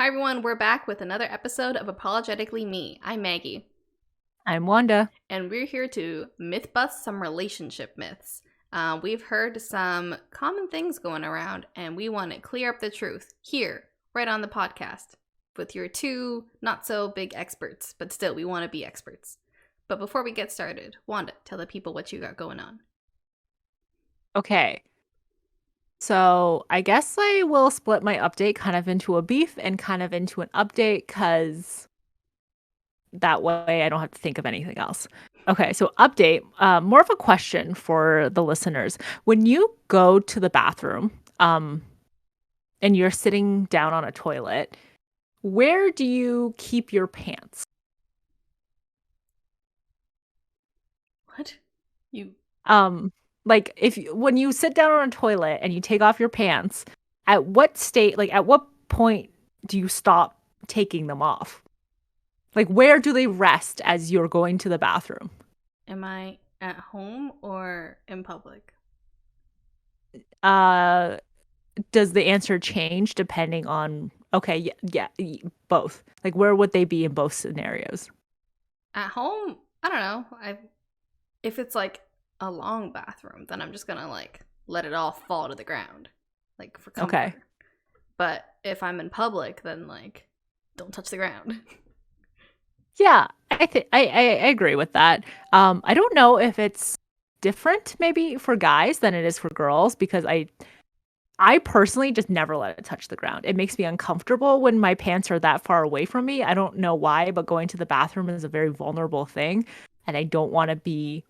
Hi everyone, we're back with another episode of Apologetically Me. I'm Maggie. I'm Wanda. And we're here to myth bust some relationship myths. We've heard some common things going around, and we want to clear up the truth here, right on the podcast, with your two not so big experts, but still, we want to be experts. But before we get started, Wanda, tell the people what you got going on. Okay. So I guess I will split my update kind of into a beef and kind of into an update because that way I don't have to think of anything else. Okay, so update, more of a question for the listeners. When you go to the bathroom, and you're sitting down on a toilet, where do you keep your pants? What? You... Like when you sit down on a toilet and you take off your pants, at what point do you stop taking them off? Like, where do they rest as you're going to the bathroom? Am I at home or in public? Does the answer change depending on, okay, both. Like, where would they be in both scenarios? At home, I don't know. If it's like a long bathroom, then I'm just gonna like let it all fall to the ground, like for comfort. Okay. But if I'm in public, then like don't touch the ground. Yeah, I agree with that. I don't know if it's different maybe for guys than it is for girls because I personally just never let it touch the ground. It makes me uncomfortable when my pants are that far away from me. I don't know why, but going to the bathroom is a very vulnerable thing, and I don't want to be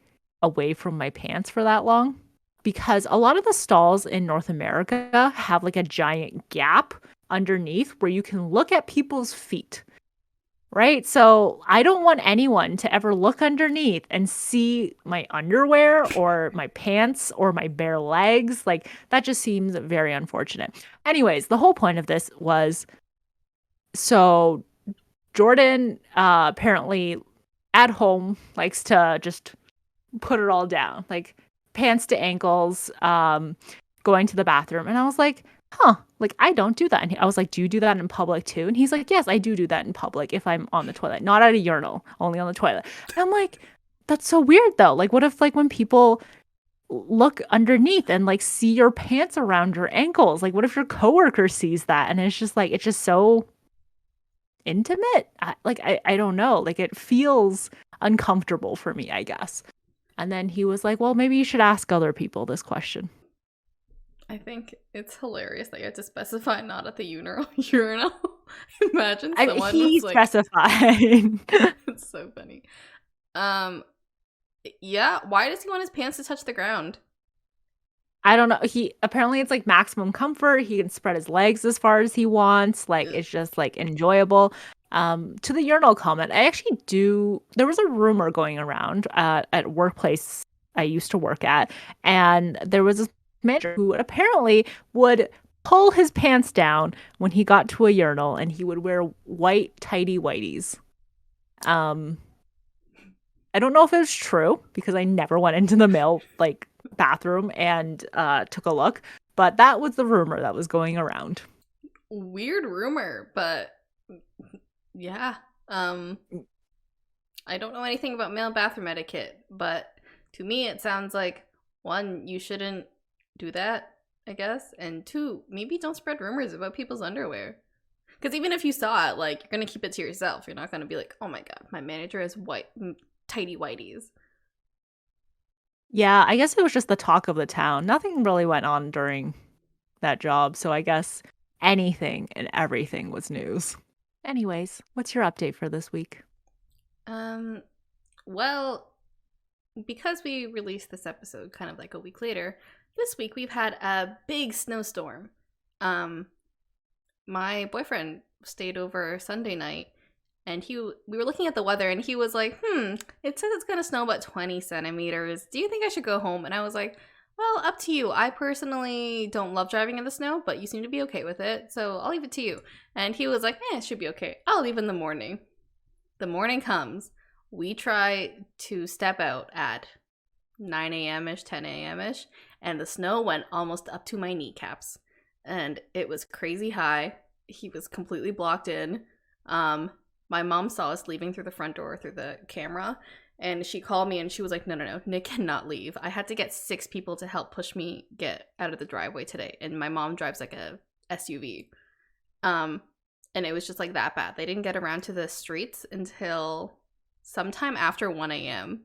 away from my pants for that long because a lot of the stalls in North America have like a giant gap underneath where you can look at people's feet. Right? So I don't want anyone to ever look underneath and see my underwear or my pants or my bare legs. Like, that just seems very unfortunate. Anyways, the whole point of this was so Jordan apparently at home likes to just put it all down, like pants to ankles, going to the bathroom. And I was like, huh, like I don't do that. And I was like, do you do that in public too? And he's like, yes, I do that in public if I'm on the toilet, not at a urinal, only on the toilet. And I'm like, that's so weird though. Like, what if like when people look underneath and like see your pants around your ankles? Like, what if your coworker sees that? And it's just like, it's just so intimate. I don't know. Like, it feels uncomfortable for me, I guess. And then he was like, well, maybe you should ask other people this question. I think it's hilarious that you have to specify not at the urinal. Imagine someone He was like, specified. it's so funny. Yeah, why does he want his pants to touch the ground? I don't know. He apparently it's like maximum comfort. He can spread his legs as far as he wants. Like, it's just like enjoyable. To the urinal comment, I actually do. There was a rumor going around at workplace I used to work at, and there was this manager who apparently would pull his pants down when he got to a urinal, and he would wear white tighty whities. Um, I don't know if it was true because I never went into the male like bathroom and took a look, but that was the rumor that was going around. Weird rumor, but yeah. I don't know anything about male bathroom etiquette, but to me it sounds like one, you shouldn't do that, I guess, and two, maybe don't spread rumors about people's underwear. Because even if you saw it, like, you're gonna keep it to yourself. You're not gonna be like, oh my god, my manager has tighty whities. Yeah, I guess it was just the talk of the town. Nothing really went on during that job, so I guess anything and everything was news. Anyways, what's your update for this week? Well, because we released this episode kind of like a week later, this week we've had a big snowstorm. My boyfriend stayed over Sunday night, and we were looking at the weather, and he was like, it says it's gonna snow about 20 centimeters. Do you think I should go home? And I was like, well, up to you. I personally don't love driving in the snow, but you seem to be okay with it, so I'll leave it to you. And he was like, it should be okay. I'll leave in the morning. The morning comes. We try to step out at 9 a.m.-ish, 10 a.m.-ish, and the snow went almost up to my kneecaps. And it was crazy high. he was completely blocked in. My mom saw us leaving through the front door through the camera, and she called me and she was like, no, Nick cannot leave. I had to get 6 people to help push me get out of the driveway today. And my mom drives like a SUV. And it was just like that bad. They didn't get around to the streets until sometime after 1 a.m.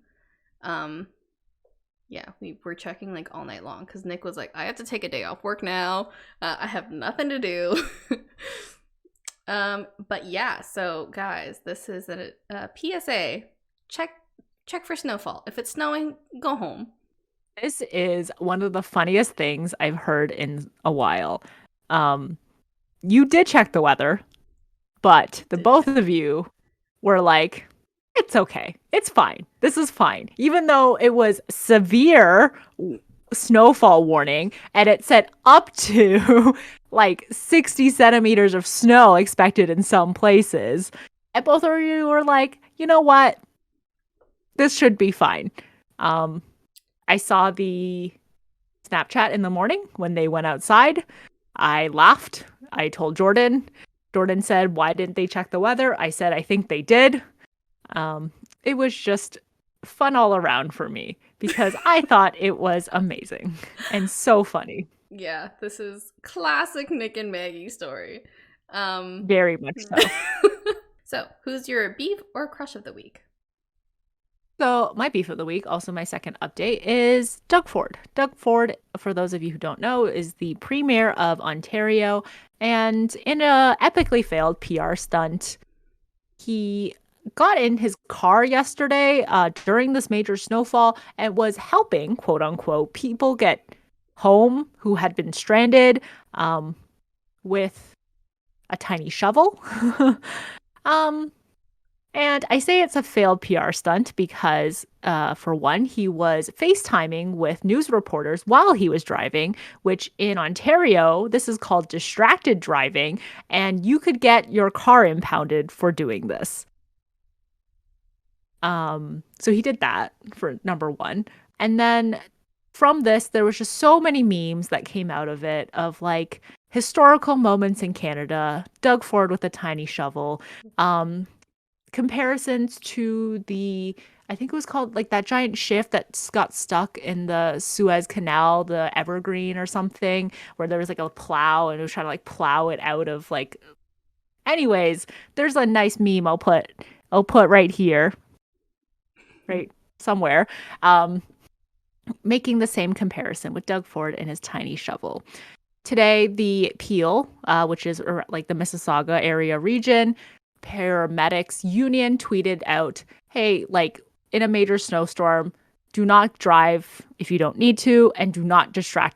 Yeah, we were checking like all night long because Nick was like, I have to take a day off work now. I have nothing to do. But yeah, so guys, this is a PSA. Check for snowfall. If it's snowing, go home. This is one of the funniest things I've heard in a while. You did check the weather, but the both of you were like, it's okay. It's fine. This is fine. Even though it was severe snowfall warning and it said up to like 60 centimeters of snow expected in some places. And both of you were like, you know what? This should be fine. I saw the Snapchat in the morning when they went outside. I laughed. I told Jordan. Jordan said, why didn't they check the weather? I said, I think they did. It was just fun all around for me because I thought it was amazing and so funny. Yeah, this is classic Nick and Maggie story. Very much so. So, who's your beef or crush of the week? So my beef of the week, also my second update, is Doug Ford. Doug Ford, for those of you who don't know, is the premier of Ontario. And in a epically failed PR stunt, he got in his car yesterday during this major snowfall and was helping, quote unquote, people get home who had been stranded with a tiny shovel. And I say it's a failed PR stunt because, for one, he was FaceTiming with news reporters while he was driving, which in Ontario, this is called distracted driving, and you could get your car impounded for doing this. So he did that for number one. And then from this, there was just so many memes that came out of it of like historical moments in Canada, Doug Ford with a tiny shovel, comparisons to the, I think it was called like that giant ship that got stuck in the Suez Canal, the Evergreen or something, where there was like a plow and it was trying to like plow it out of like. Anyways, there's a nice meme I'll put right here, right somewhere, making the same comparison with Doug Ford and his tiny shovel. Today, the Peel, which is like the Mississauga area region, paramedics union tweeted out, hey, like in a major snowstorm, do not drive if you don't need to, and do not drive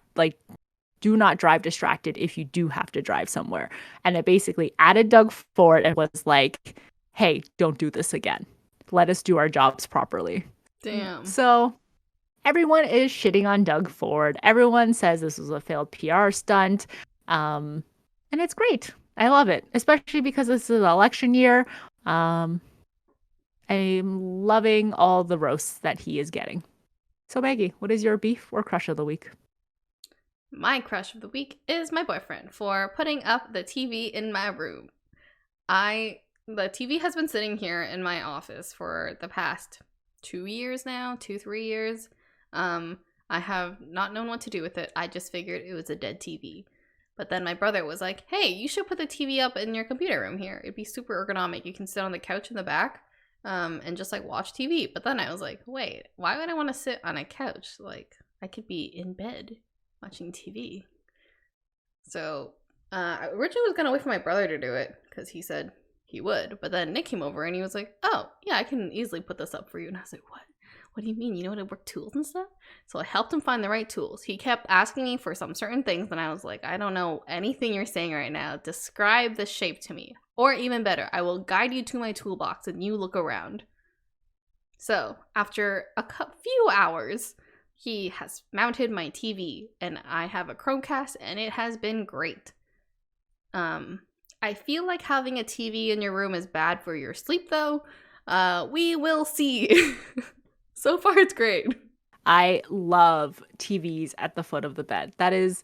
distracted if you do have to drive somewhere. And it basically added Doug Ford and was like, hey, don't do this again. Let us do our jobs properly. Damn. So everyone is shitting on Doug Ford. Everyone says this was a failed PR stunt. And it's great. I love it, especially because this is an election year. I'm loving all the roasts that he is getting. So Maggie, what is your beef or crush of the week? My crush of the week is my boyfriend for putting up the TV in my room. The TV has been sitting here in my office for the past 3 years. I have not known what to do with it. I just figured it was a dead TV. But then my brother was like, hey, you should put the TV up in your computer room here. It'd be super ergonomic. You can sit on the couch in the back and just like watch TV. But then I was like, wait, why would I want to sit on a couch? Like, I could be in bed watching TV. So I originally was going to wait for my brother to do it because he said he would. But then Nick came over and he was like, oh, yeah, I can easily put this up for you. And I was like, what? What do you mean? You know how to work tools and stuff? So I helped him find the right tools. He kept asking me for some certain things, and I was like, I don't know anything you're saying right now. Describe the shape to me. Or even better, I will guide you to my toolbox and you look around. So after a few hours, he has mounted my TV, and I have a Chromecast, and it has been great. I feel like having a TV in your room is bad for your sleep, though. We will see. So far, it's great. I love TVs at the foot of the bed. That is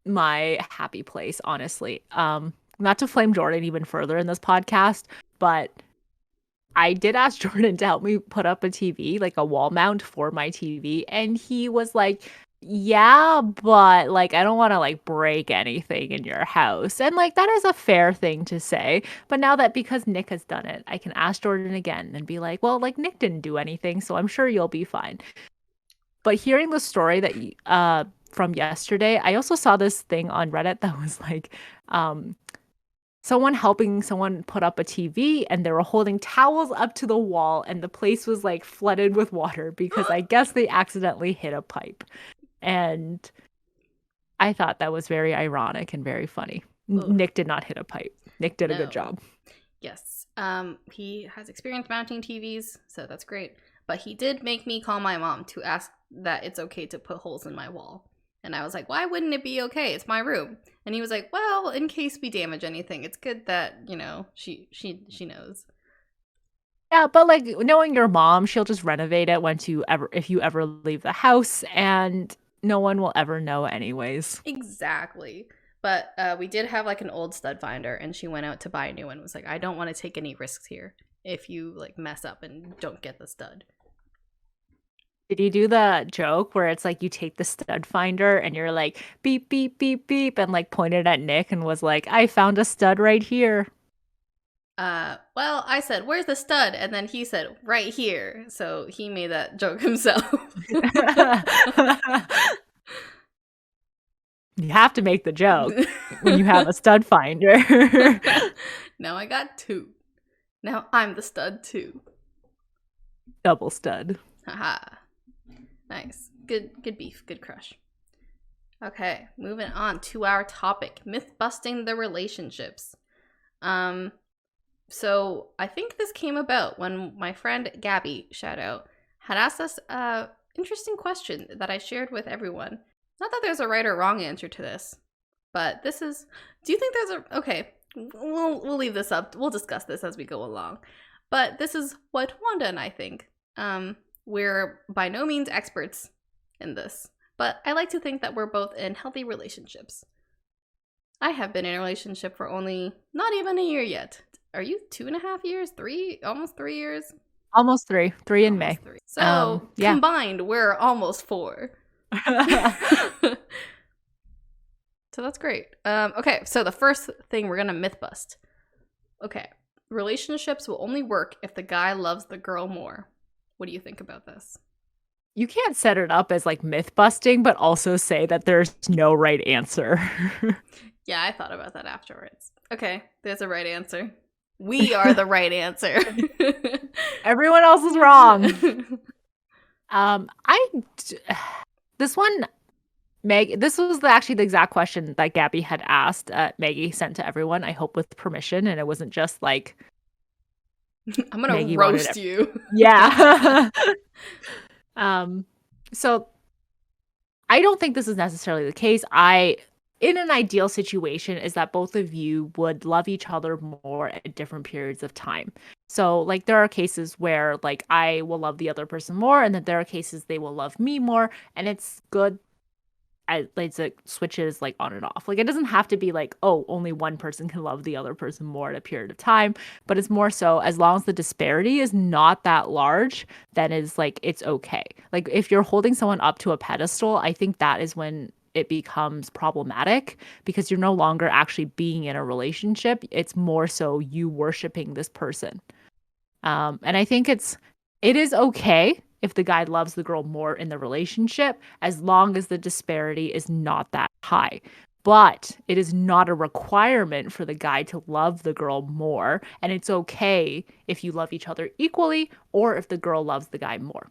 my happy place, honestly. Not to flame Jordan even further in this podcast, but I did ask Jordan to help me put up a TV, like a wall mount for my TV, and he was like, "Yeah, but like I don't want to like break anything in your house." And like that is a fair thing to say. But now that because Nick has done it, I can ask Jordan again and be like, "Well, like Nick didn't do anything, so I'm sure you'll be fine." But hearing the story that from yesterday, I also saw this thing on Reddit that was like um someone helping someone put up a TV and they were holding towels up to the wall and the place was like flooded with water because I guess they accidentally hit a pipe. And I thought that was very ironic and very funny. Ugh, Nick did not hit a pipe. Nick did a good no. job. Yes. He has experience mounting TVs, so that's great. But he did make me call my mom to ask that it's okay to put holes in my wall. And I was like, why wouldn't it be okay? It's my room. And he was like, well, in case we damage anything, it's good that, she knows. Yeah, but like knowing your mom, she'll just renovate it if you ever leave the house and no one will ever know anyways. Exactly. But we did have like an old stud finder, and she went out to buy a new one. It was like, I don't want to take any risks here if you like mess up and don't get the stud. Did you do the joke where it's like you take the stud finder and you're like beep beep beep beep and like pointed at Nick and was like, I found a stud right here. Well, I said, where's the stud? And then he said, right here. So he made that joke himself. You have to make the joke when you have a stud finder. Now I got two. Now I'm the stud too. Double stud. Haha. Nice. Good beef. Good crush. Okay, moving on to our topic, myth busting the relationships. So I think this came about when my friend Gabby, shout out, had asked us a interesting question that I shared with everyone. Not that there's a right or wrong answer to this, but this is, do you think there's a, okay, we'll leave this up. We'll discuss this as we go along. But this is what Wanda and I think. We're by no means experts in this, but I like to think that we're both in healthy relationships. I have been in a relationship for only not even a year yet. Are you 2.5 years? Almost 3 years? Almost 3 in May. 3. So yeah. Combined, we're almost 4. So that's great. Okay, so the first thing we're gonna myth bust. Okay, relationships will only work if the guy loves the girl more. What do you think about this? You can't set it up as like myth busting, but also say that there's no right answer. Yeah, I thought about that afterwards. Okay, there's a right answer. We are the right answer. Everyone else is wrong. This one, Meg, this was actually the exact question that Gabby had asked. Maggie sent to everyone, I hope with permission, and it wasn't just like I'm gonna Maggie roast you. Yeah. So I don't think this is necessarily the case. In an ideal situation is that both of you would love each other more at different periods of time. So like there are cases where like I will love the other person more, and then there are cases they will love me more, and it's good as it switches like on and off. Like it doesn't have to be like, oh, only one person can love the other person more at a period of time, but it's more so as long as the disparity is not that large, then it's like it's okay. Like if you're holding someone up to a pedestal, I think that is when it becomes problematic because you're no longer actually being in a relationship. It's more so you worshiping this person. And I think it is okay if the guy loves the girl more in the relationship, as long as the disparity is not that high. But it is not a requirement for the guy to love the girl more. And it's okay if you love each other equally or if the girl loves the guy more.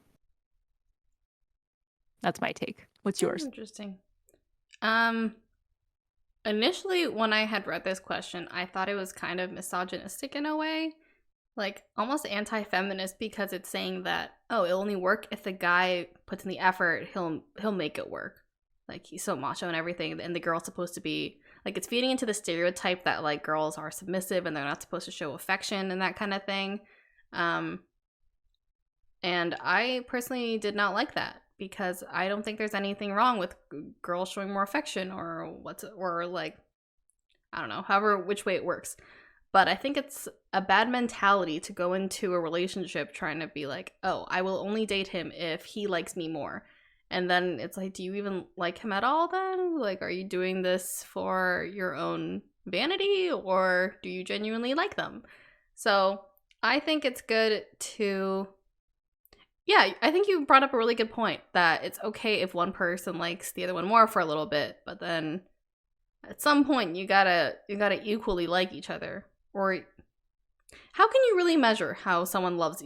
That's my take. What's yours? Interesting. Initially, when I had read this question, I thought it was kind of misogynistic in a way. Like almost anti-feminist because it's saying that, oh, it'll only work if the guy puts in the effort, he'll make it work. Like he's so macho and everything, and the girl's supposed to be like, it's feeding into the stereotype that like girls are submissive and they're not supposed to show affection and that kind of thing. And I personally did not like that because I don't think there's anything wrong with girls showing more affection or like, I don't know, however which way it works. But I think it's a bad mentality to go into a relationship trying to be like, oh, I will only date him if he likes me more. And then it's like, do you even like him at all then? Like, are you doing this for your own vanity or do you genuinely like them? So I think it's good to. Yeah, I think you brought up a really good point that it's okay if one person likes the other one more for a little bit, but then at some point you gotta equally like each other. Or how can you really measure how someone loves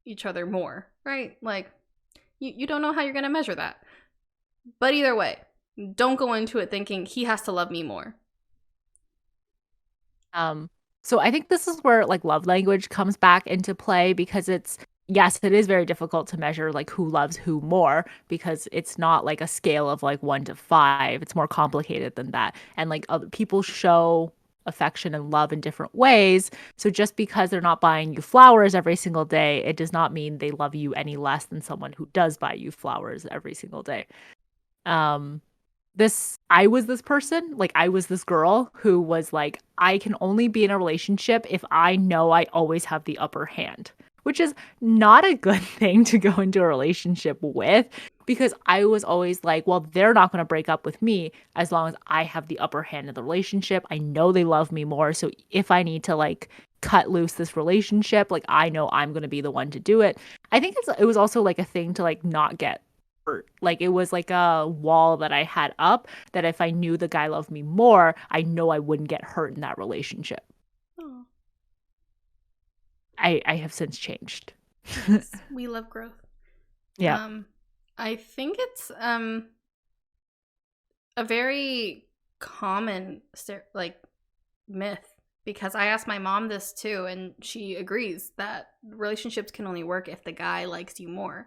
each other more, right? Like you don't know how you're gonna measure that. But either way, don't go into it thinking he has to love me more. So I think this is where like love language comes back into play because it's yes, it is very difficult to measure like who loves who more because it's not like a scale of like 1 to 5. It's more complicated than that. And like other people show affection and love in different ways. So just because they're not buying you flowers every single day, it does not mean they love you any less than someone who does buy you flowers every single day. Um I was this person, like I was this girl who was like, I can only be in a relationship if I know I always have the upper hand, which is not a good thing to go into a relationship with because I was always like, well, they're not going to break up with me as long as I have the upper hand in the relationship. I know they love me more. So if I need to like cut loose this relationship, like I know I'm going to be the one to do it. I think it was also like a thing to like not get hurt. Like it was like a wall that I had up that if I knew the guy loved me more, I know I wouldn't get hurt in that relationship. Oh, I have since changed. nice. We love growth. Yeah. I think it's a very common like myth because I asked my mom this too and she agrees that relationships can only work if the guy likes you more.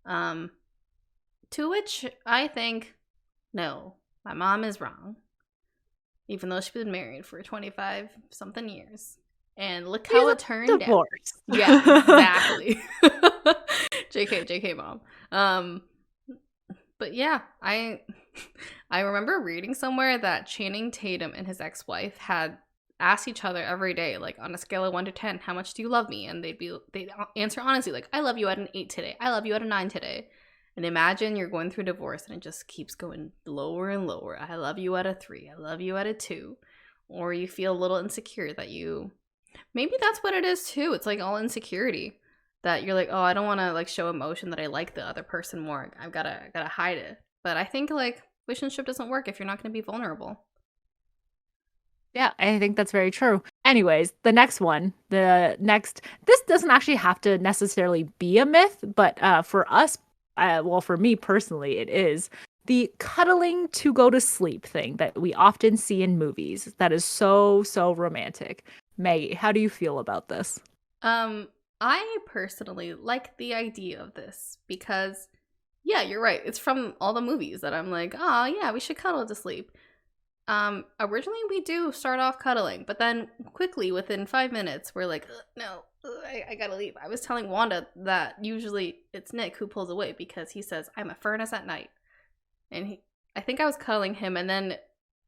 Um to which I think no, my mom is wrong. Even though she's been married for 25 something years. And look how it turned out. Yeah, exactly. JK mom. But yeah, I remember reading somewhere that Channing Tatum and his ex-wife had asked each other every day, like on a scale of 1 to 10, how much do you love me? And they'd answer honestly, like, I love you at an 8 today. I love you at a 9 today. And imagine you're going through divorce and it just keeps going lower and lower. I love you at a 3. I love you at a 2. Or you feel a little insecure that maybe that's what it is too. It's like all insecurity that you're like, oh, I don't want to like show emotion that I like the other person more. I gotta hide it. But I think like relationship doesn't work if you're not going to be vulnerable. Yeah, I think that's very true. Anyways, this doesn't actually have to necessarily be a myth, but for us, well, for me personally, it is the cuddling to go to sleep thing that we often see in movies. That is so, so romantic. Maggie, how do you feel about this? I personally like the idea of this because, yeah, you're right. It's from all the movies that I'm like, oh yeah, we should cuddle to sleep. Originally we do start off cuddling, but then quickly within 5 minutes we're like, no, I gotta leave. I was telling Wanda that usually it's Nick who pulls away because he says I'm a furnace at night, and I think I was cuddling him, and then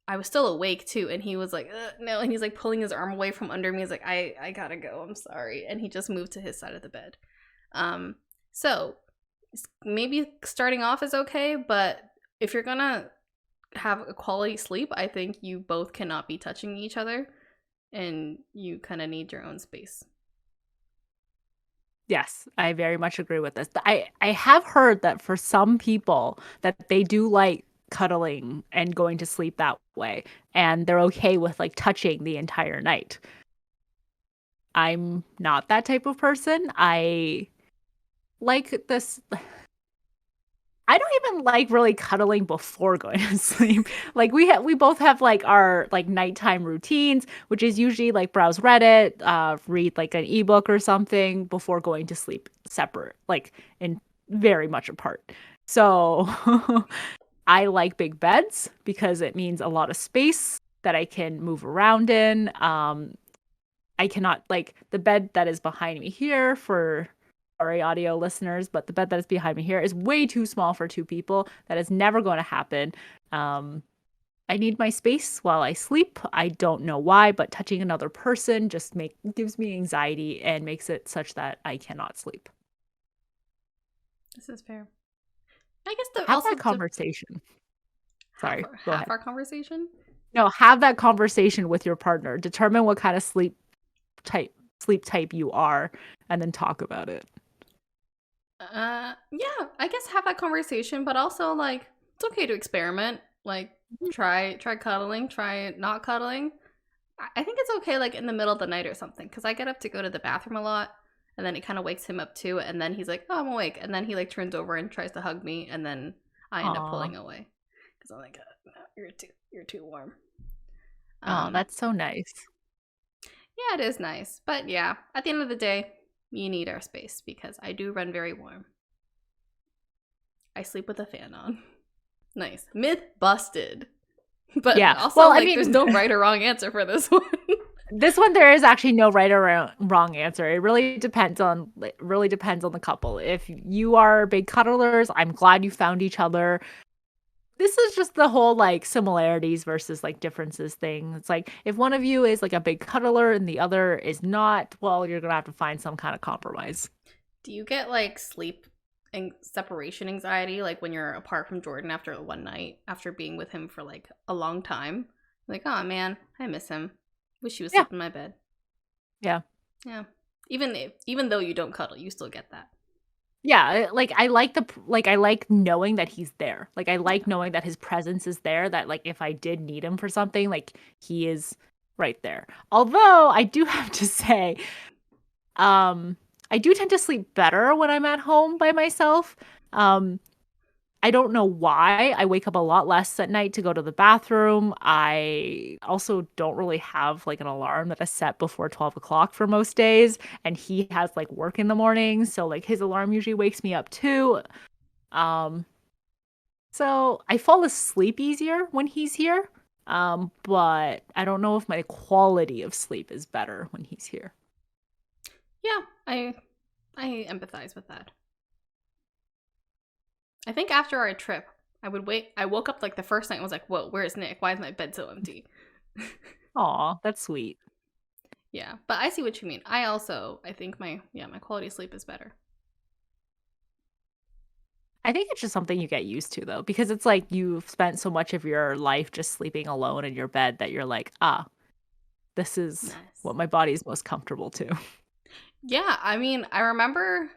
I was still awake too, and he was like, no, and he's like pulling his arm away from under me. He's like, I gotta go, I'm sorry, and he just moved to his side of the bed. So maybe starting off is okay, but if you're gonna have a quality sleep, I think you both cannot be touching each other and you kind of need your own space. Yes, I very much agree with this. I have heard that for some people that they do like cuddling and going to sleep that way and they're okay with like touching the entire night. I'm not that type of person. I like this I don't even like really cuddling before going to sleep. Like we both have like our like nighttime routines, which is usually like browse Reddit, read like an ebook or something before going to sleep separate, like in very much apart. So I like big beds because it means a lot of space that I can move around in. I cannot like the bed that is behind me here for sorry, audio listeners, but the bed that is behind me here is way too small for 2 people. That is never going to happen. I need my space while I sleep. I don't know why, but touching another person just gives me anxiety and makes it such that I cannot sleep. This is fair. I guess have that conversation. Sorry, go ahead. Have our conversation? No, have that conversation with your partner. Determine what kind of sleep type you are, and then talk about it. Yeah, I guess have that conversation, but also like it's okay to experiment. Like try cuddling, try not cuddling. I think it's okay like in the middle of the night or something, because I get up to go to the bathroom a lot, and then it kind of wakes him up too, and then he's like, "Oh, I'm awake," and then he like turns over and tries to hug me, and then I end up pulling away because I'm like, no, you're too warm. Oh, that's so nice. Yeah, it is nice, but yeah, at the end of the day, you need our space because I do run very warm. I sleep with a fan on. Nice. Myth busted. But yeah. Also, well, like, I mean, there's no right or wrong answer for this one. This one, there is actually no right or wrong answer. It really depends on the couple. If you are big cuddlers, I'm glad you found each other. This is just the whole like similarities versus like differences thing. It's like if one of you is like a big cuddler and the other is not, well, you're gonna have to find some kind of compromise. Do you get like sleep and separation anxiety like when you're apart from Jordan after one night after being with him for like a long time? Like, oh man, I miss him. Wish he was sleeping in my bed. Yeah. Yeah. Even though you don't cuddle, you still get that. Yeah, like I like knowing that he's there. Like I like knowing that his presence is there, that like if I did need him for something, like he is right there. Although I do have to say, I do tend to sleep better when I'm at home by myself. I don't know why. I wake up a lot less at night to go to the bathroom. I also don't really have like an alarm that is set before 12 o'clock for most days. And he has like work in the morning. So like his alarm usually wakes me up too. So I fall asleep easier when he's here. But I don't know if my quality of sleep is better when he's here. Yeah, I empathize with that. I think after our trip, I woke up like the first night and was like, whoa, where's Nick? Why is my bed so empty? Aw, that's sweet. Yeah, but I see what you mean. I think my quality of sleep is better. I think it's just something you get used to though, because it's like you've spent so much of your life just sleeping alone in your bed that you're like, this is what my body's most comfortable to. Yeah, I mean, I remember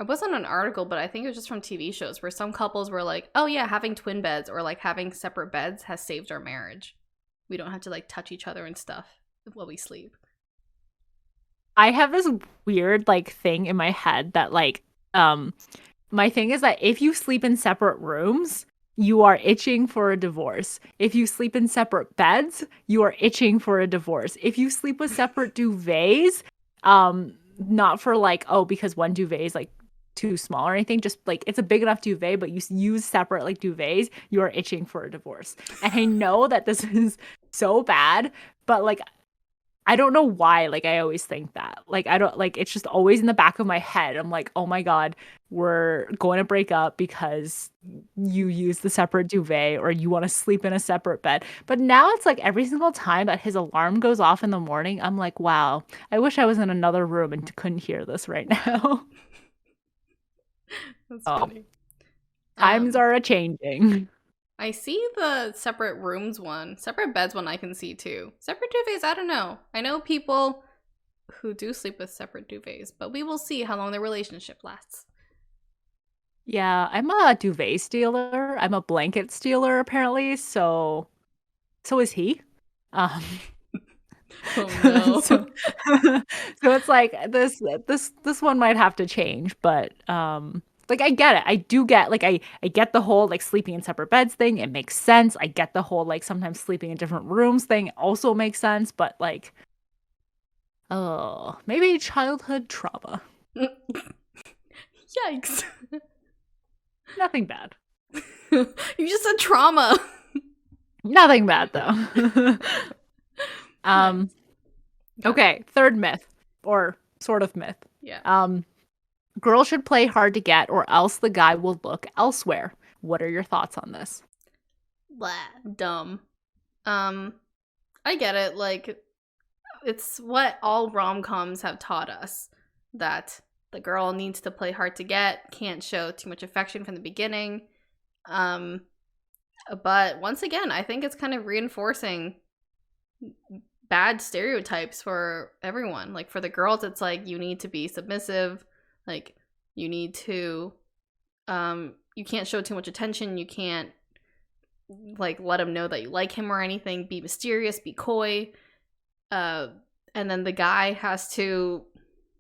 it wasn't an article, but I think it was just from TV shows where some couples were like, oh yeah, having twin beds or like having separate beds has saved our marriage. We don't have to like touch each other and stuff while we sleep. I have this weird like thing in my head that like, my thing is that if you sleep in separate rooms, you are itching for a divorce. If you sleep in separate beds, you are itching for a divorce. If you sleep with separate duvets, not for like, oh, because one duvet is like too small or anything, just like it's a big enough duvet, but you use separate like duvets, you are itching for a divorce. And I know that this is so bad, but like I don't know why, like I always think that. Like I don't like it's just always in the back of my head. I'm like, "Oh my god, we're going to break up because you use the separate duvet or you want to sleep in a separate bed." But now it's like every single time that his alarm goes off in the morning, I'm like, "Wow, I wish I was in another room and couldn't hear this right now." That's funny. Times are a-changing. I see the separate rooms one. Separate beds one I can see too. Separate duvets, I don't know. I know people who do sleep with separate duvets, but we will see how long their relationship lasts. Yeah, I'm a duvet stealer. I'm a blanket stealer apparently, so is he. Oh no. so it's like this one might have to change, but like I get it. I do get like I get the whole like sleeping in separate beds thing. It makes sense. I get the whole like sometimes sleeping in different rooms thing also makes sense, but like maybe childhood trauma. Yikes. Nothing bad. You just said trauma. Nothing bad though. Nice. Okay, third myth or sort of myth. Yeah. Girls should play hard to get, or else the guy will look elsewhere. What are your thoughts on this? Blah, dumb. Um, I get it. Like, it's what all rom-coms have taught us, that the girl needs to play hard to get, can't show too much affection from the beginning. Um, but once again, I think it's kind of reinforcing bad stereotypes for everyone. Like for the girls, it's like you need to be submissive, like you need to you can't show too much attention, you can't like let him know that you like him or anything, be mysterious, be coy. And then the guy has to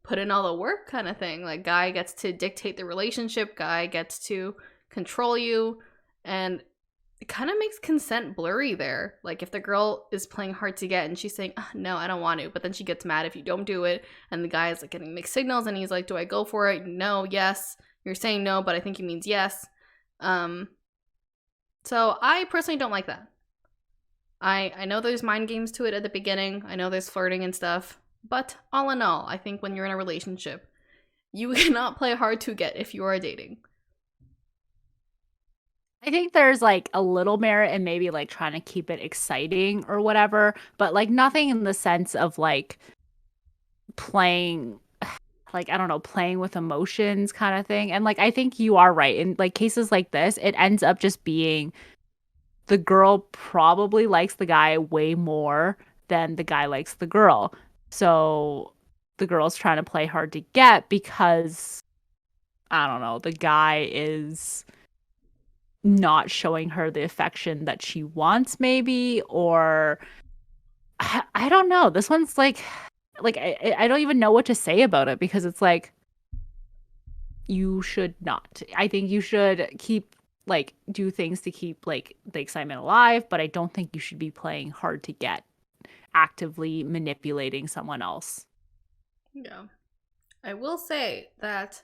put in all the work kind of thing. Like guy gets to dictate the relationship, guy gets to control you, and it kind of makes consent blurry there. Like if the girl is playing hard to get and she's saying, no, I don't want to, but then she gets mad if you don't do it, and the guy is like getting mixed signals and he's like, do I go for it? No, yes. You're saying no, but I think he means yes. So I personally don't like that. I know there's mind games to it at the beginning. I know there's flirting and stuff. But all in all, I think when you're in a relationship, you cannot play hard to get if you are dating. I think there's like a little merit in maybe like trying to keep it exciting or whatever, but like nothing in the sense of like playing like I don't know, playing with emotions kind of thing. And like I think you are right. In like cases like this, it ends up just being the girl probably likes the guy way more than the guy likes the girl. So the girl's trying to play hard to get because I don't know, the guy is not showing her the affection that she wants maybe, or I don't know. This one's like I don't even know what to say about it because it's like you should not. I think you should keep like do things to keep like the excitement alive, but I don't think you should be playing hard to get, actively manipulating someone else. Yeah. I will say that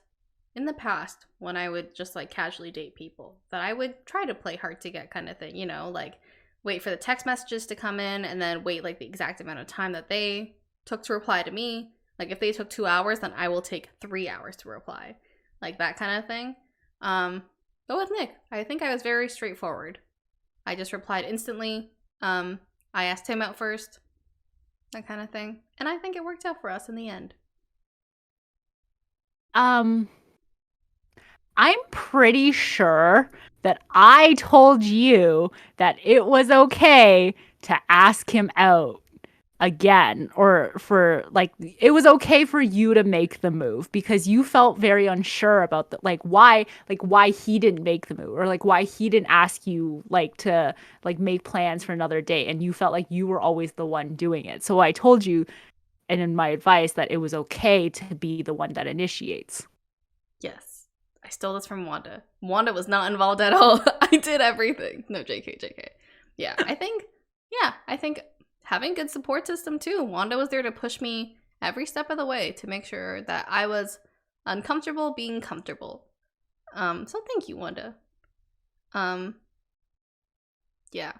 in the past, when I would just like casually date people, that I would try to play hard to get kind of thing, like wait for the text messages to come in and then wait like the exact amount of time that they took to reply to me. Like if they took 2 hours, then I will take 3 hours to reply. Like that kind of thing. But with Nick, I think I was very straightforward. I just replied instantly. I asked him out first. That kind of thing. And I think it worked out for us in the end. I'm pretty sure that I told you that it was okay to ask him out again, or for like it was okay for you to make the move because you felt very unsure about the why he didn't make the move, or like why he didn't ask you like to like make plans for another date, and you felt like you were always the one doing it. So I told you, and in my advice, that it was okay to be the one that initiates. Yes. I stole this from Wanda. Wanda was not involved at all. I did everything. No, JK. Yeah, I think having good support system too. Wanda was there to push me every step of the way to make sure that I was uncomfortable being comfortable. So thank you, Wanda. Yeah.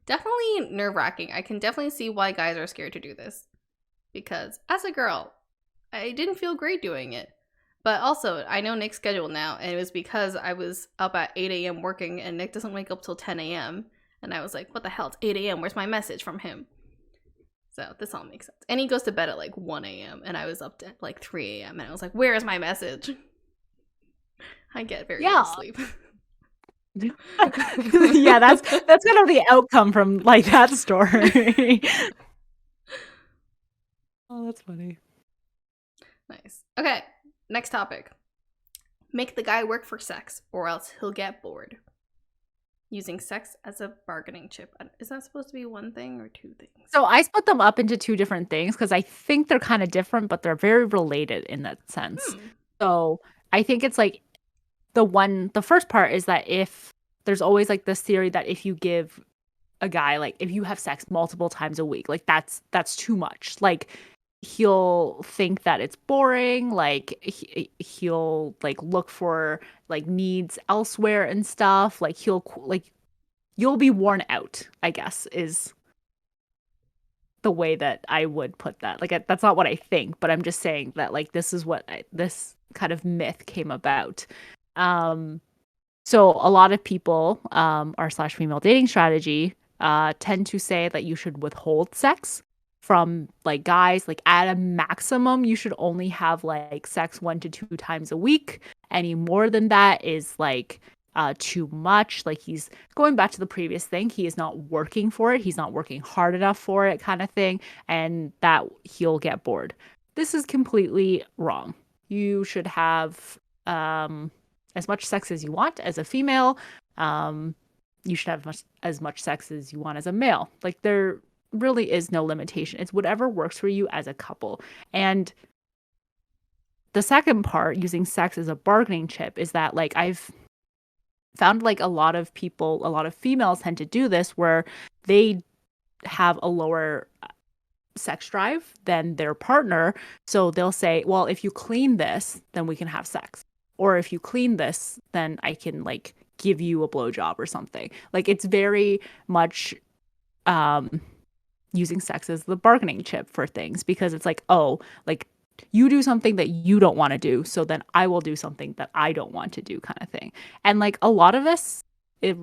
Definitely nerve-wracking. I can definitely see why guys are scared to do this. Because as a girl, I didn't feel great doing it. But also, I know Nick's schedule now, and it was because I was up at 8 a.m. working, and Nick doesn't wake up till 10 a.m. And I was like, what the hell, it's 8 a.m., where's my message from him? So this all makes sense. And he goes to bed at like 1 a.m., and I was up at like 3 a.m., and I was like, where is my message? I get very little sleep. Yeah, that's kind of the outcome from like that story. Oh, that's funny. Nice. Okay, next topic. Make the guy work for sex, or else he'll get bored. Using sex as a bargaining chip. Is that supposed to be one thing or two things? So I split them up into two different things because I think they're kind of different, but they're very related in that sense. So I think it's like the first part is that if there's always like this theory that if you give a guy, like if you have sex multiple times a week, like that's too much. Like he'll think that it's boring, like he'll like look for like needs elsewhere and stuff, like you'll be worn out, I guess, is the way that I would put that. Like that's not what I think, but I'm just saying that like this is what this kind of myth came about. So a lot of people, our slash female dating strategy, tend to say that you should withhold sex from like guys. Like at a maximum, you should only have like sex 1 to 2 times a week. Any more than that is like too much. Like he's going back to the previous thing. He is not working for it. He's not working hard enough for it, kind of thing, and that he'll get bored. This is completely wrong. You should have as much sex as you want as a female. Um, you should have as much sex as you want as a male. Like there really is no limitation. It's whatever works for you as a couple. And the second part, using sex as a bargaining chip, is that like I've found like a lot of people, a lot of females tend to do this where they have a lower sex drive than their partner. So they'll say, well, if you clean this, then we can have sex. Or if you clean this, then I can like give you a blowjob or something. Like it's very much using sex as the bargaining chip for things because it's like, oh, like you do something that you don't want to do, so then I will do something that I don't want to do, kind of thing. And like a lot of this, it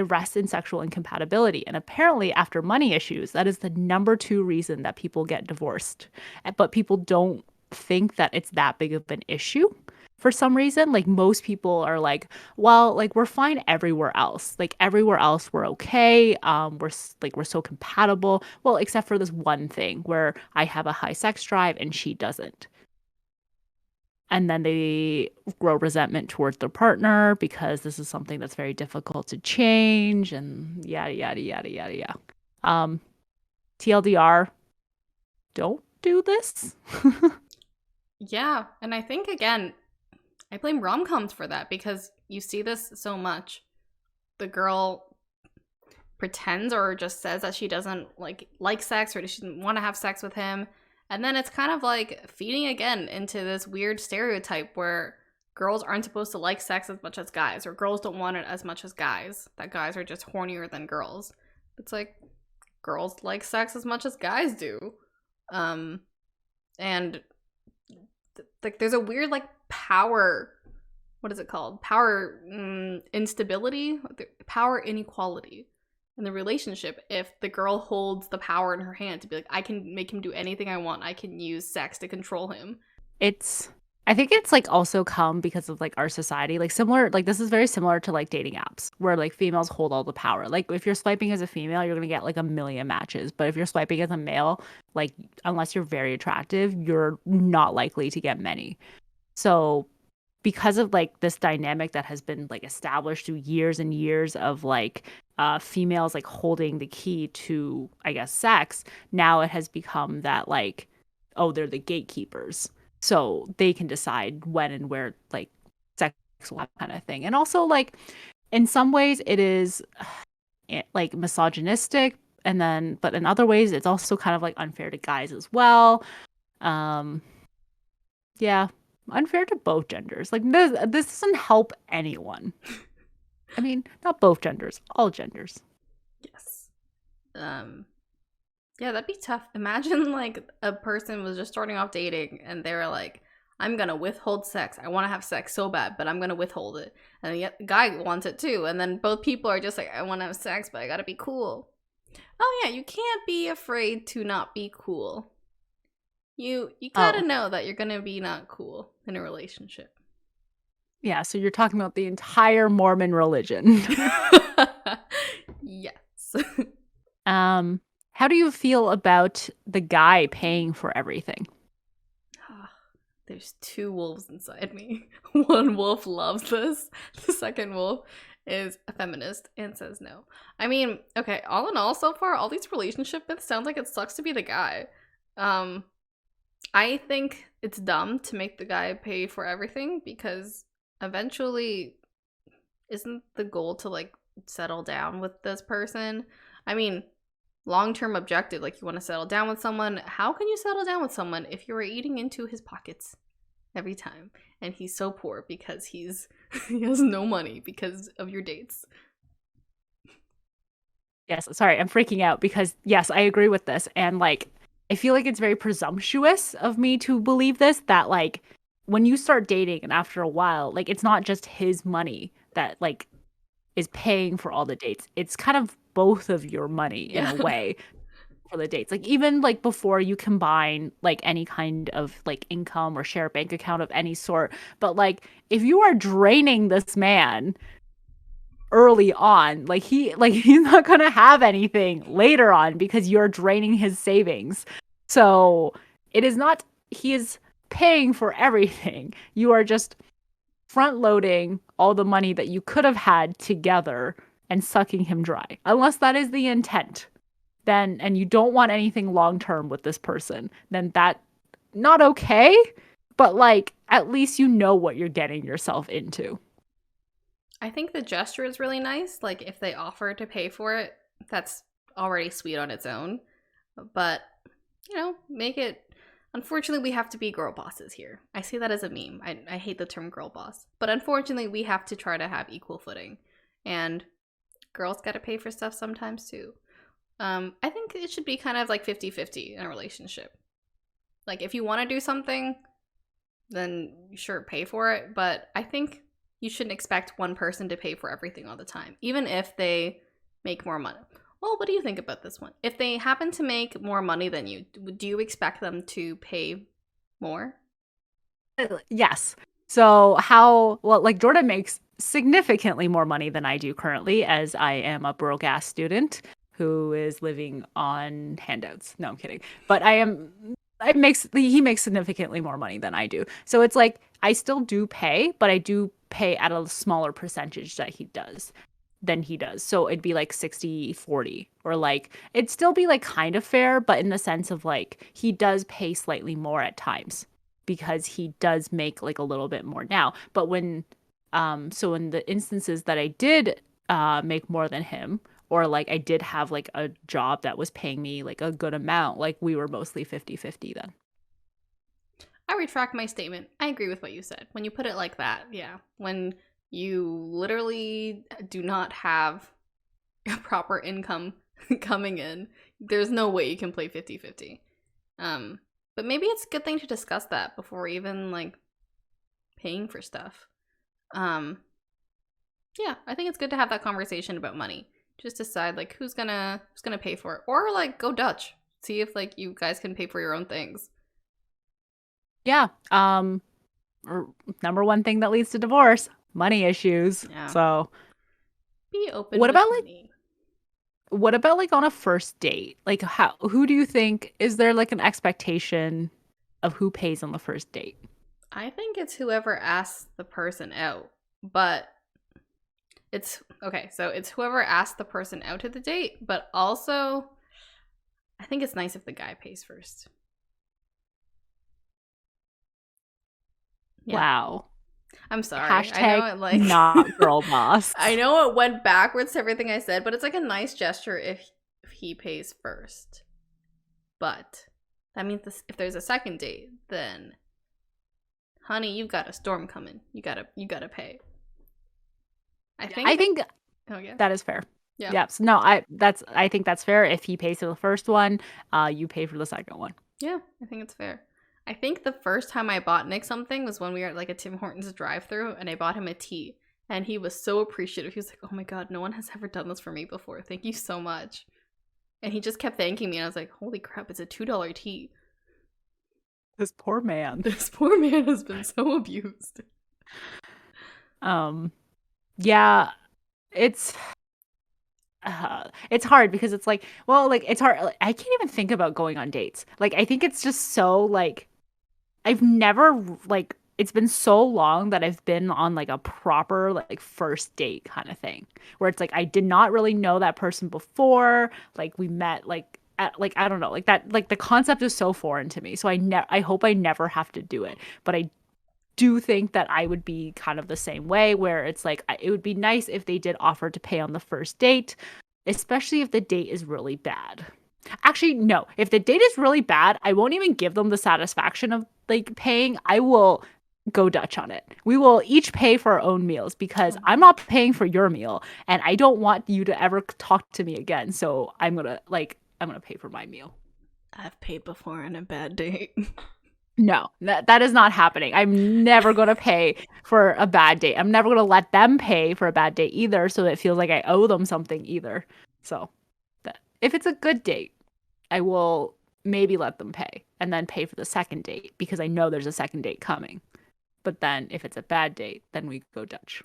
rests in sexual incompatibility. And apparently, after money issues, that is the number 2 reason that people get divorced. But people don't think that it's that big of an issue for some reason. Like most people are like, well, like we're fine everywhere else. Like everywhere else we're okay. We're so compatible. Well, except for this one thing where I have a high sex drive and she doesn't. And then they grow resentment towards their partner because this is something that's very difficult to change and yada yada yada yada yada. TLDR, don't do this. Yeah, and I think again, I blame rom-coms for that because you see this so much. The girl pretends or just says that she doesn't like sex or she doesn't want to have sex with him. And then it's kind of like feeding again into this weird stereotype where girls aren't supposed to like sex as much as guys, or girls don't want it as much as guys, that guys are just hornier than girls. It's like girls like sex as much as guys do. And like there's a weird like power, what is it called? Power instability, power inequality in the relationship if the girl holds the power in her hand to be like, I can make him do anything I want. I can use sex to control him. I think it's like also come because of like our society, like similar, like this is very similar to like dating apps where like females hold all the power. Like if you're swiping as a female, you're going to get like a million matches. But if you're swiping as a male, like unless you're very attractive, you're not likely to get many. So because of like this dynamic that has been like established through years and years of like females like holding the key to, I guess, sex, now it has become that like, oh, they're the gatekeepers. So they can decide when and where like sex will happen, kind of thing. And also like in some ways it is like misogynistic, and then but in other ways it's also kind of like unfair to guys as well. Yeah, unfair to both genders. Like this doesn't help anyone. I mean, not both genders, all genders. Yes. Yeah, that'd be tough. Imagine like a person was just starting off dating and they were like, I'm gonna withhold sex. I want to have sex so bad, but I'm gonna withhold it. And yet the guy wants it too. And then both people are just like, I want to have sex, but I gotta be cool. Oh yeah, you can't be afraid to not be cool. You gotta know that you're gonna be not cool in a relationship. Yeah, so you're talking about the entire Mormon religion. Yes. How do you feel about the guy paying for everything? There's 2 wolves inside me. One wolf loves this. The second wolf is a feminist and says no. I mean, okay, all in all, so far, all these relationship myths sound like it sucks to be the guy. I think it's dumb to make the guy pay for everything because eventually isn't the goal to like settle down with this person? I mean, long-term objective, like you want to settle down with someone. How can you settle down with someone if you are eating into his pockets every time and he's so poor because he has no money because of your dates? Yes, sorry, I'm freaking out because yes, I agree with this. And like I feel like it's very presumptuous of me to believe this, that like when you start dating and after a while, like it's not just his money that like is paying for all the dates. It's kind of both of your money in Yeah. a way for the dates. Like even like before you combine like any kind of like income or share bank account of any sort. But like if you are draining this man early on, he's not gonna have anything later on because you're draining his savings. So it is not he is paying for everything. You are just front loading all the money that you could have had together and sucking him dry. Unless that is the intent. Then and you don't want anything long term with this person, then that not okay, but like at least you know what you're getting yourself into. I think the gesture is really nice. Like, if they offer to pay for it, that's already sweet on its own. But, make it. Unfortunately, we have to be girl bosses here. I see that as a meme. I hate the term girl boss. But unfortunately, we have to try to have equal footing. And girls got to pay for stuff sometimes, too. I think it should be kind of like 50-50 in a relationship. Like, if you want to do something, then sure, pay for it. But I think you shouldn't expect one person to pay for everything all the time, even if they make more money. Well, what do you think about this one? If they happen to make more money than you, do you expect them to pay more? Yes. So like Jordan makes significantly more money than I do currently, as I am a broke ass student who is living on handouts. No, I'm kidding. But he makes significantly more money than I do. So it's like I still do pay, but I do pay at a smaller percentage than he does. So it'd be like 60-40, or like it'd still be like kind of fair, but in the sense of like he does pay slightly more at times because he does make like a little bit more now. But so in the instances that I did make more than him, or like I did have like a job that was paying me like a good amount, like we were mostly 50-50 then. I retract my statement. I agree with what you said. When you put it like that, yeah. When you literally do not have a proper income coming in, there's no way you can play 50-50. But maybe it's a good thing to discuss that before even like paying for stuff. Yeah, I think it's good to have that conversation about money. Just decide like who's gonna pay for it, or like go Dutch. See if like you guys can pay for your own things. Yeah. Number one thing that leads to divorce, money issues. Yeah. So be open with money. What about like on a first date? Like who do you think, is there like an expectation of who pays on the first date? I think it's whoever asks the person out. But it's okay, so it's whoever asks the person out to the date, but also I think it's nice if the guy pays first. Yeah. Wow. I'm sorry. Hashtag I know it like not girl boss. I know it went backwards to everything I said, but it's like a nice gesture if he pays first. But that means if there's a second date, then honey, you've got a storm coming. You gotta pay. I think oh, yeah. That is fair. Yeah. Yes. No, I think that's fair. If he pays for the first one, you pay for the second one. Yeah, I think it's fair. I think the first time I bought Nick something was when we were at like a Tim Hortons drive-thru, and I bought him a tea, and he was so appreciative. He was like, "Oh my god, no one has ever done this for me before. Thank you so much." And he just kept thanking me, and I was like, "Holy crap, it's a $2 tea." This poor man. This poor man has been so abused. Yeah, it's hard because it's like, well, like it's hard. Like, I can't even think about going on dates. Like, I think it's just so like, I've never like, it's been so long that I've been on like a proper like first date kind of thing where it's like I did not really know that person before. Like we met like at like I don't know, like that, like the concept is so foreign to me. So I hope I never have to do it. But I do think that I would be kind of the same way where it's like it would be nice if they did offer to pay on the first date, especially if the date is really bad. Actually, no. If the date is really bad, I won't even give them the satisfaction of like paying. I will go Dutch on it. We will each pay for our own meals because I'm not paying for your meal and I don't want you to ever talk to me again. So I'm going to pay for my meal. I've paid before on a bad date. No, that is not happening. I'm never going to pay for a bad date. I'm never going to let them pay for a bad date either, so it feels like I owe them something either. So, if it's a good date, I will maybe let them pay and then pay for the second date because I know there's a second date coming. But then if it's a bad date, then we go Dutch.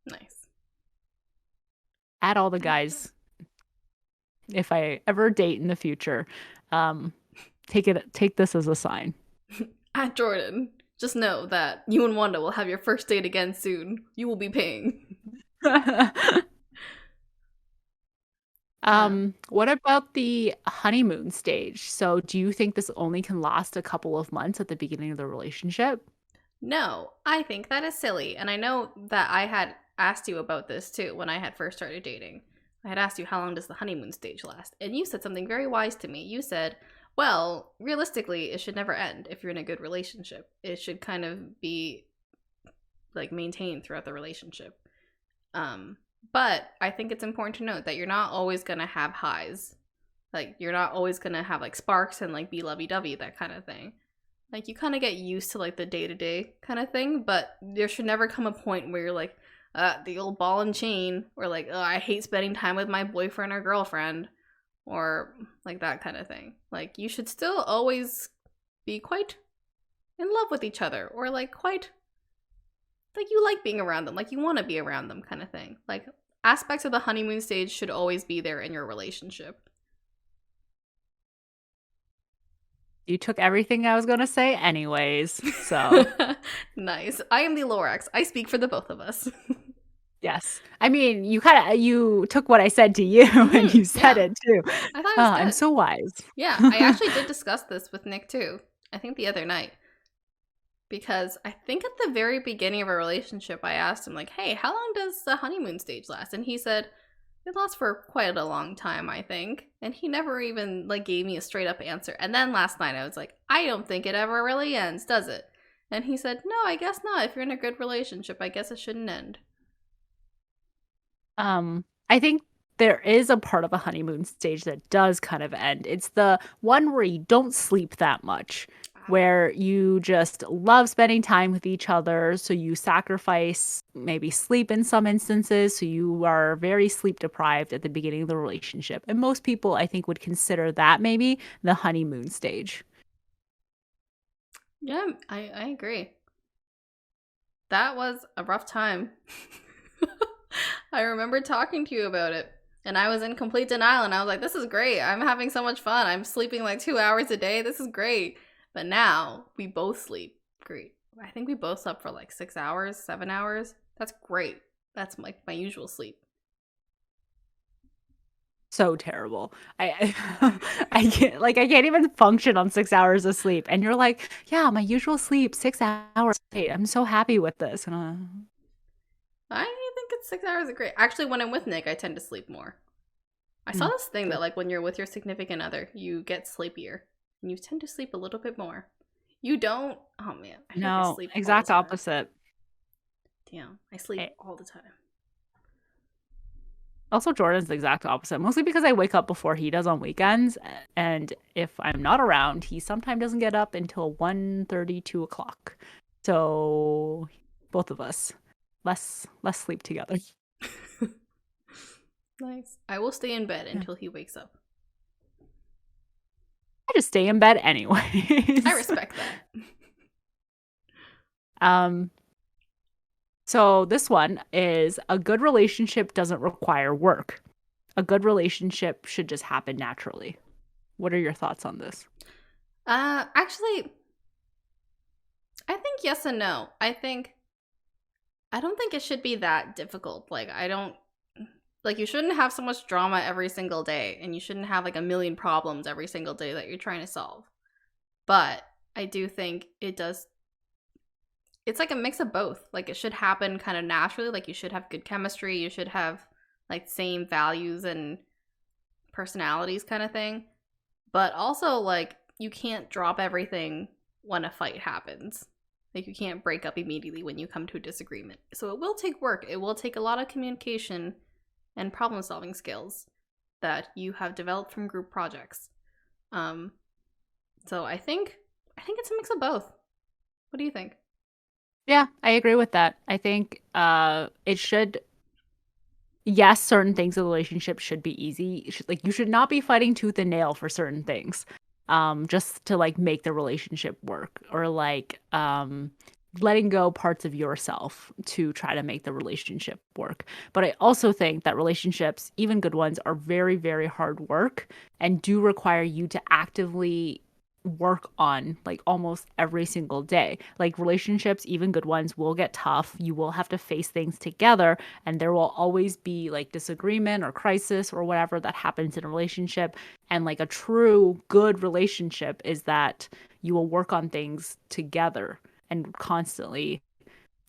Nice. Add all the guys, if I ever date in the future, take this as a sign. At Jordan, just know that you and Wanda will have your first date again soon. You will be paying. What about the honeymoon stage? So do you think this only can last a couple of months at the beginning of the relationship? No, I think that is silly. And I know that I had asked you about this too when I had first started dating. I had asked you, how long does the honeymoon stage last? And you said something very wise to me. You said, well, realistically, it should never end if you're in a good relationship. It should kind of be like maintained throughout the relationship. But I think it's important to note that you're not always gonna have highs. Like, you're not always gonna have like sparks and like be lovey-dovey, that kind of thing. Like, you kind of get used to like the day-to-day kind of thing, but there should never come a point where you're like, the old ball and chain, or like, oh, I hate spending time with my boyfriend or girlfriend, or like that kind of thing. Like, you should still always be quite in love with each other, or like quite like you like being around them, like you want to be around them kind of thing. Like, aspects of the honeymoon stage should always be there in your relationship. You took everything I was going to say anyways. So, Nice. I am the Lorax. I speak for the both of us. yes. I mean, you took what I said to you and you said Yeah. it too. I thought it was good. I'm so wise. Yeah, I actually did discuss this with Nick too. I think the other night. Because I think at the very beginning of a relationship, I asked him, like, hey, how long does the honeymoon stage last? And he said, it lasts for quite a long time, I think. And he never even, like, gave me a straight up answer. And then last night I was like, I don't think it ever really ends, does it? And he said, no, I guess not. If you're in a good relationship, I guess it shouldn't end. I think there is a part of a honeymoon stage that does kind of end. It's the one where you don't sleep that much, where you just love spending time with each other. So you sacrifice maybe sleep in some instances. So you are very sleep deprived at the beginning of the relationship. And most people, I think, would consider that maybe the honeymoon stage. Yeah, I agree. That was a rough time. I remember talking to you about it, and I was in complete denial, and I was like, this is great. I'm having so much fun. I'm sleeping like 2 hours a day. This is great. But now we both sleep great. I think we both slept for like 6 hours, 7 hours. That's great. That's like my usual sleep. So terrible. I can't even function on 6 hours of sleep. And you're like, yeah, my usual sleep, 6 hours. Hey, I'm so happy with this. And I think it's 6 hours is great. Actually, when I'm with Nick, I tend to sleep more. I saw this thing that like when you're with your significant other, you get sleepier. And you tend to sleep a little bit more. You don't? Oh man. I think I no, sleep exact all the time. opposite. Damn, I sleep all the time. Also, Jordan's the exact opposite, mostly because I wake up before he does on weekends. And if I'm not around, he sometimes doesn't get up until 1:30, 2 o'clock. So both of us, less sleep together. Nice. I will stay in bed until he wakes up. I just stay in bed anyways. I respect that. So this one is a good relationship doesn't require work. A good relationship should just happen naturally. What are your thoughts on this? Actually, I think yes and no. I don't think it should be that difficult. Like, you shouldn't have so much drama every single day, and you shouldn't have like a million problems every single day that you're trying to solve. But I do think it's like a mix of both. Like, it should happen kind of naturally. Like, you should have good chemistry. You should have like same values and personalities kind of thing. But also, like, you can't drop everything when a fight happens. Like, you can't break up immediately when you come to a disagreement. So it will take work. It will take a lot of communication and problem solving skills that you have developed from group projects. So I think think it's a mix of both. What do you think? Yeah, I agree with that. I think it should, yes, certain things in the relationship should be easy. Like you should not be fighting tooth and nail for certain things. Just to like make the relationship work, or like letting go parts of yourself to try to make the relationship work. But I also think that relationships, even good ones, are very, very hard work and do require you to actively work on like almost every single day. Like relationships, even good ones, will get tough. You will have to face things together, and there will always be like disagreement or crisis or whatever that happens in a relationship. And like a true good relationship is that you will work on things together and constantly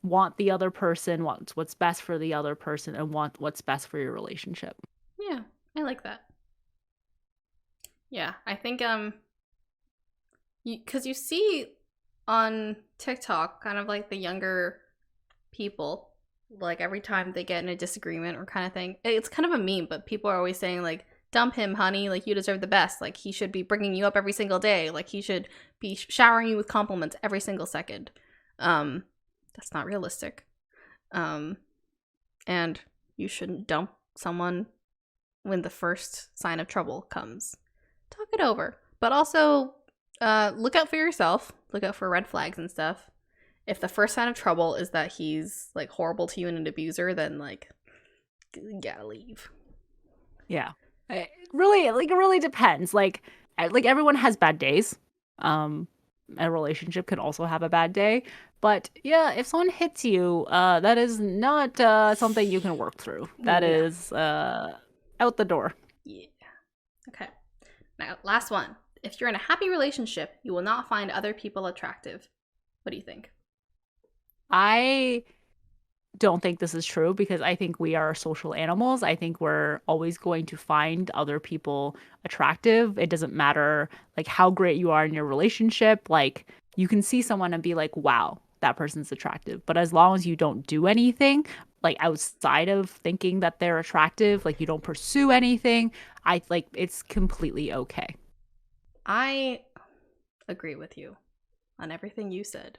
want the other person, want what's best for the other person, and want what's best for your relationship. Yeah, I like that. Yeah, I think because you see on TikTok kind of like the younger people, like every time they get in a disagreement or kind of thing, it's kind of a meme, but people are always saying like, dump him, honey, like you deserve the best, like he should be bringing you up every single day, like he should be showering you with compliments every single second. That's not realistic. And you shouldn't dump someone when the first sign of trouble comes. Talk it over, but also look out for yourself. Look out for red flags and stuff. If the first sign of trouble is that he's like horrible to you and an abuser, then like you gotta leave. Yeah. It really depends. Like everyone has bad days. A relationship can also have a bad day. But yeah, if someone hits you, that is not something you can work through. That is out the door. Yeah. Okay. Now, last one. If you're in a happy relationship, you will not find other people attractive. What do you think? I don't think this is true because I think we are social animals. I think we're always going to find other people attractive. It doesn't matter like how great you are in your relationship. Like you can see someone and be like, wow, that person's attractive. But as long as you don't do anything like outside of thinking that they're attractive, like you don't pursue anything, I like it's completely okay. I agree with you on everything you said.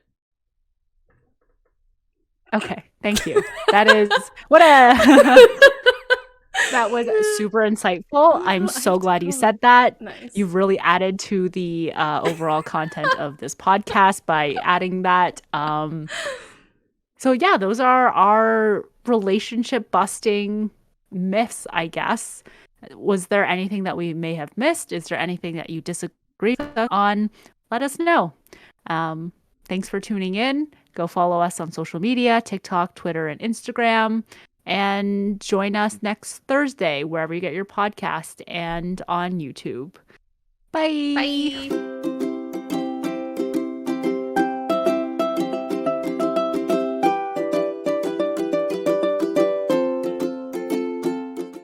Okay, thank you. That is what a that was super insightful. I'm so glad you said that. Nice. You've really added to the overall content of this podcast by adding that. So yeah, those are our relationship busting myths, I guess. Was there anything that we may have missed? Is there anything that you disagree on? Let us know. Thanks for tuning in. Go follow us on social media, TikTok, Twitter, and Instagram. And join us next Thursday, wherever you get your podcast and on YouTube. Bye. Bye.